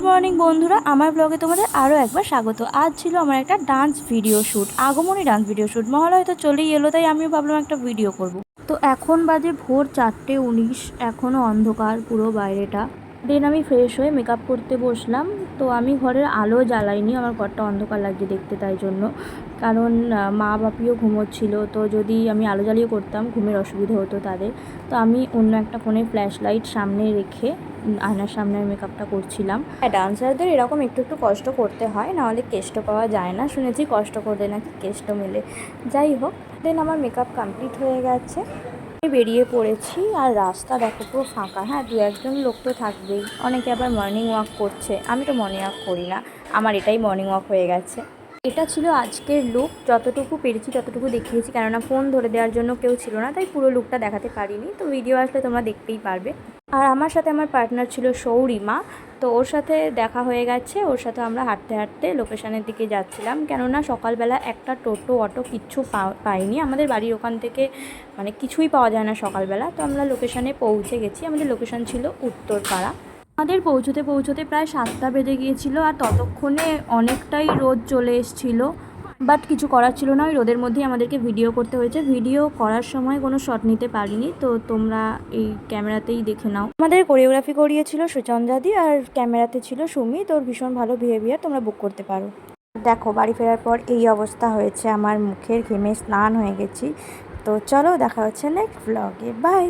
Morning বন্ধুরা, আমার ব্লগে তোমাদের আরও একবার স্বাগত। আজ ছিল আমার একটা ডান্স ভিডিও শ্যুট, আগমনী ডান্স ভিডিও শ্যুট। মহালয়া তো চলেই এলো, তাই আমিও ভাবলাম একটা ভিডিও করব। তো এখন বাজে ভোর 4:19, এখনও অন্ধকার পুরো বাইরেটা। দেন আমি ফ্রেশ হয়ে মেকআপ করতে বসলাম। তো আমি ঘরের আলো জ্বালাইনি, আমার ঘরটা অন্ধকার লাগছে দেখতে, তাই জন্য। কারণ মা বাপিও ঘুমোচ্ছিল, তো যদি আমি আলো জ্বালিয়ে করতাম ঘুমের অসুবিধা হতো তাদের। তো আমি অন্য একটা ফোনে ফ্ল্যাশ লাইট সামনে রেখে আয়নার সামনে মেকআপটা করছিলাম। হ্যাঁ, ডান্সারদের এরকম একটু একটু কষ্ট করতে হয়, নাহলে কেষ্ট পাওয়া যায় না। শুনেছি কষ্ট করলে নাকি কেষ্ট মেলে। যাই হোক, দেন আমার মেকআপ কমপ্লিট হয়ে গেছে, বেরিয়ে পড়েছি। আর রাস্তা দেখো পুরো ফাঁকা। হ্যাঁ, দু একজন লোক তো থাকবেই। অনেকে আবার মর্নিং ওয়াক করছে, আমি তো মর্নিং ওয়াক করি না, আমার এটাই মর্নিং ওয়াক হয়ে গেছে। এটা ছিল আজকের লুক। যতটুকু পেরেছি ততটুকু দেখিয়েছি, কেননা ফোন ধরে দেওয়ার জন্য কেউ ছিল না, তাই পুরো লুকটা দেখাতে পারিনি। তো ভিডিও আসলে তোমরা দেখতেই পারবে। আর আমার সাথে আমার পার্টনার ছিল সৌরিমা। তো ওর সাথে দেখা হয়ে গেছে, ওর সাথে আমরা হাঁটতে হাঁটতে লোকেশানের দিকে যাচ্ছিলাম। কেননা সকালবেলা একটা টোটো অটো কিচ্ছু পাইনি আমাদের বাড়ির ওখান থেকে, মানে কিছুই পাওয়া যায় না সকালবেলা। তো আমরা লোকেশানে পৌঁছে গেছি। আমাদের লোকেশান ছিল উত্তরপাড়া। আমাদের পৌঁছতে পৌঁছতে প্রায় 7টা বেজে গিয়েছিল, আর ততক্ষণে অনেকটাই রোদ চলে এসেছিলো। বাট কিছু করার ছিল না, ওই রোদের মধ্যেই আমাদেরকে ভিডিও করতে হয়েছে। ভিডিও করার সময় কোনো শট নিতে পারিনি, তো তোমরা এই ক্যামেরাতেই দেখে নাও। আমাদের কোরিওগ্রাফি করিয়েছিল সুচন্দ্রাদি, আর ক্যামেরাতে ছিল সুমি। তোর ভীষণ ভালো বিহেভিয়ার, তোমরা বুক করতে পারো। দেখো, বাড়ি ফেরার পর এই অবস্থা হয়েছে আমার মুখের, ঘেমে স্নান হয়ে গেছি। তো চলো, দেখা হচ্ছে নেক্সট ব্লগে। বাই।